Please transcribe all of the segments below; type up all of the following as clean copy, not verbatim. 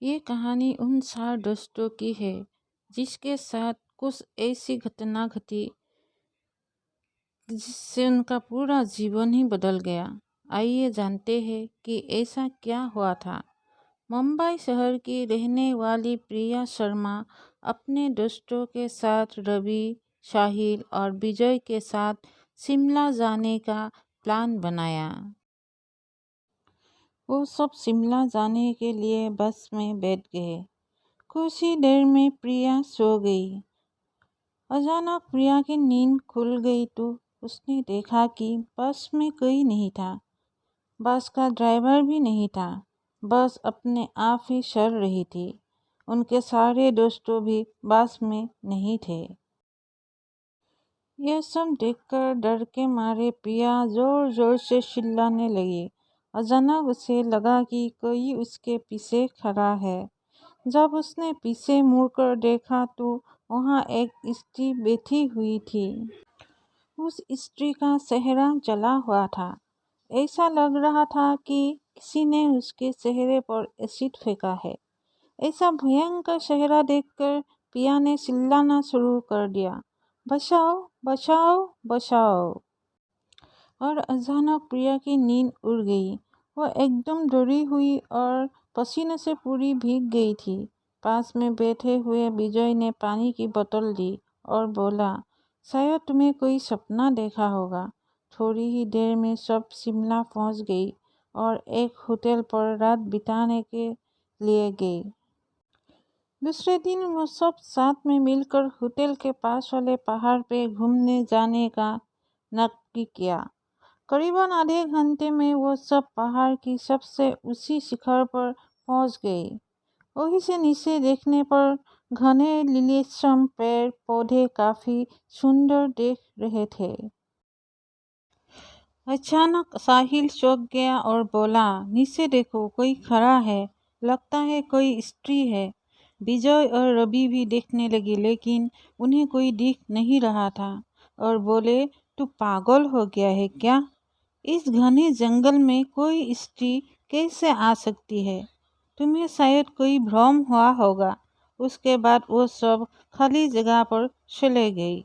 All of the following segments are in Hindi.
ये कहानी उन 4 दोस्तों की है जिसके साथ कुछ ऐसी घटना घटी जिससे उनका पूरा जीवन ही बदल गया। आइए जानते हैं कि ऐसा क्या हुआ था। मुंबई शहर की रहने वाली प्रिया शर्मा अपने दोस्तों के साथ रवि, साहिल और विजय के साथ शिमला जाने का प्लान बनाया। वो सब शिमला जाने के लिए बस में बैठ गए। कुछ ही देर में प्रिया सो गई। अचानक प्रिया की नींद खुल गई तो उसने देखा कि बस में कोई नहीं था। बस का ड्राइवर भी नहीं था। बस अपने आप ही चल रही थी। उनके सारे दोस्तों भी बस में नहीं थे। यह सब देखकर डर के मारे प्रिया जोर जोर से चिल्लाने लगी। अचानक उसे लगा कि कोई उसके पीछे खड़ा है। जब उसने पीछे मुड़कर देखा तो वहाँ एक स्त्री बैठी हुई थी। उस स्त्री का चेहरा जला हुआ था। ऐसा लग रहा था कि किसी ने उसके चेहरे पर एसिड फेंका है। ऐसा भयंकर चेहरा देखकर प्रिया ने चिल्लाना शुरू कर दिया, बचाओ बचाओ बचाओ। और अचानक प्रिया की नींद उड़ गई। वह एकदम डरी हुई और पसीने से पूरी भीग गई थी। पास में बैठे हुए विजय ने पानी की बोतल दी और बोला, शायद तुम्हें कोई सपना देखा होगा। थोड़ी ही देर में सब शिमला पहुंच गई और एक होटल पर रात बिताने के लिए गई। दूसरे दिन वो सब साथ में मिलकर होटल के पास वाले पहाड़ पे घूमने जाने का नक्की किया। करीबन आधे घंटे में वो सब पहाड़ की सबसे ऊंची शिखर पर पहुंच गए। वहीं से नीचे देखने पर घने लिलीछम पेड़ पौधे काफी सुंदर दिख रहे थे। अचानक साहिल चौंक गया और बोला, नीचे देखो, कोई खड़ा है। लगता है कोई स्त्री है। विजय और रवि भी देखने लगे लेकिन उन्हें कोई दिख नहीं रहा था और बोले, तू पागल हो गया है क्या? इस घने जंगल में कोई स्त्री कैसे आ सकती है? तुम्हें शायद कोई भ्रम हुआ होगा। उसके बाद वो सब खाली जगह पर चले गए।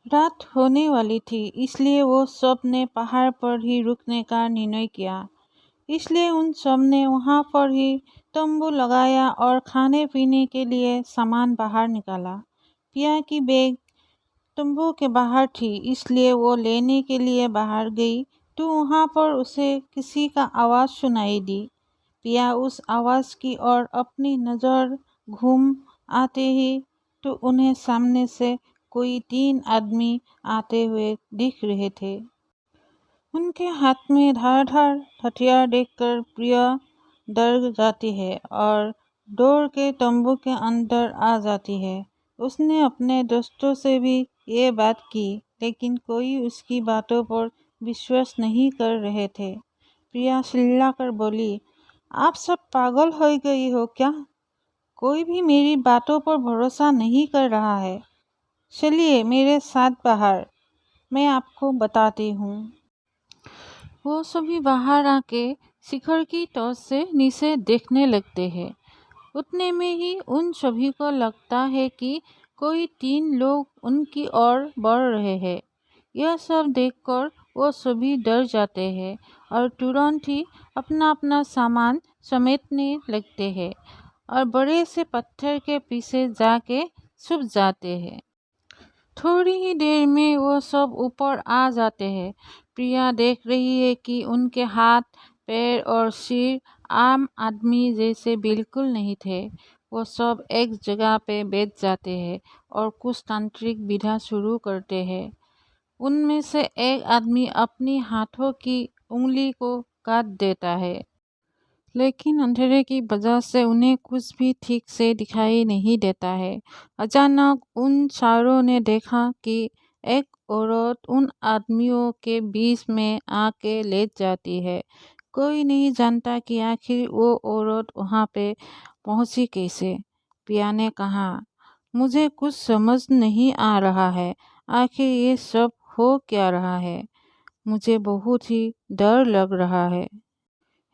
रात होने वाली थी इसलिए वो सब ने पहाड़ पर ही रुकने का निर्णय किया। इसलिए उन सब ने वहाँ पर ही तंबू लगाया और खाने पीने के लिए सामान बाहर निकाला। पिया की बैग तंबू के बाहर थी इसलिए वो लेने के लिए बाहर गई तो वहाँ पर उसे किसी का आवाज़ सुनाई दी। पिया उस आवाज़ की ओर अपनी नज़र घूम आते ही तो उन्हें सामने से कोई 3 आदमी आते हुए दिख रहे थे। उनके हाथ में धार-धार हथियार देखकर प्रिया डर जाती है और दौड़ के तंबू के अंदर आ जाती है। उसने अपने दोस्तों से भी ये बात की लेकिन कोई उसकी बातों पर विश्वास नहीं कर रहे थे। प्रिया चिल्लाकर बोली, आप सब पागल हो गई हो क्या? कोई भी मेरी बातों पर भरोसा नहीं कर रहा है। चलिए मेरे साथ बाहर, मैं आपको बताती हूँ। वो सभी बाहर आके शिखर की टॉर्च से नीचे देखने लगते हैं। उतने में ही उन सभी को लगता है कि कोई 3 लोग उनकी ओर बढ़ रहे हैं। यह सब देखकर वो सभी डर जाते हैं और तुरंत ही अपना अपना सामान समेटने लगते हैं और बड़े से पत्थर के पीछे जाके छुप जाते हैं। थोड़ी ही देर में वो सब ऊपर आ जाते हैं। प्रिया देख रही है कि उनके हाथ, पैर और सिर आम आदमी जैसे बिल्कुल नहीं थे। वो सब एक जगह पे बैठ जाते हैं और कुछ तांत्रिक विधा शुरू करते हैं। उनमें से एक आदमी अपनी हाथों की उंगली को काट देता है। लेकिन अंधेरे की वजह से उन्हें कुछ भी ठीक से दिखाई नहीं देता है। अचानक उन चारों ने देखा कि एक औरत उन आदमियों के बीच में आके लेट जाती है। कोई नहीं जानता कि आखिर वो औरत वहाँ पे पहुँची कैसे। पिया ने कहा, मुझे कुछ समझ नहीं आ रहा है। आखिर ये सब हो क्या रहा है? मुझे बहुत ही डर लग रहा है।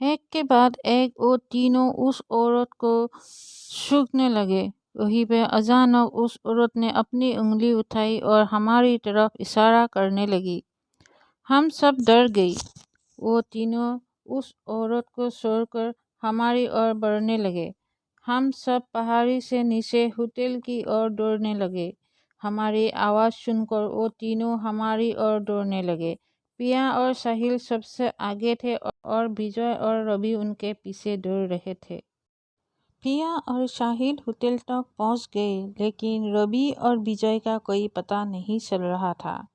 एक के बाद एक वो तीनों उस औरत को सूंघने लगे। वहीं पे अचानक उस औरत ने अपनी उंगली उठाई और हमारी तरफ इशारा करने लगी। हम सब डर गई। वो तीनों उस औरत को छोड़कर हमारी ओर बढ़ने लगे। हम सब पहाड़ी से नीचे होटल की ओर दौड़ने लगे। हमारी आवाज़ सुनकर वो तीनों हमारी ओर दौड़ने लगे। पिया और साहिल सबसे आगे थे और विजय और रवि उनके पीछे दौड़ रहे थे। पिया और साहिल होटल तक पहुंच गए, लेकिन रवि और विजय का कोई पता नहीं चल रहा था।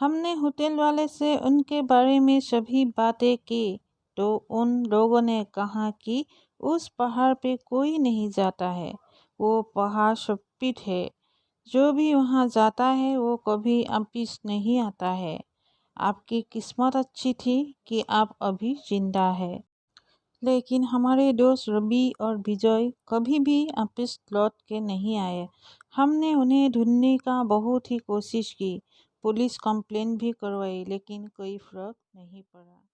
हमने होटल वाले से उनके बारे में सभी बातें की तो उन लोगों ने कहा कि उस पहाड़ पे कोई नहीं जाता है। वो पहाड़ शापित है। जो भी वहाँ जाता है वो कभी वापिस नहीं आता है। आपकी किस्मत अच्छी थी कि आप अभी जिंदा है। लेकिन हमारे दोस्त रवि और विजय कभी भी वापिस लौट के नहीं आए। हमने उन्हें ढूंढने का बहुत ही कोशिश की, पुलिस कंप्लेंट भी करवाई, लेकिन कोई फर्क नहीं पड़ा।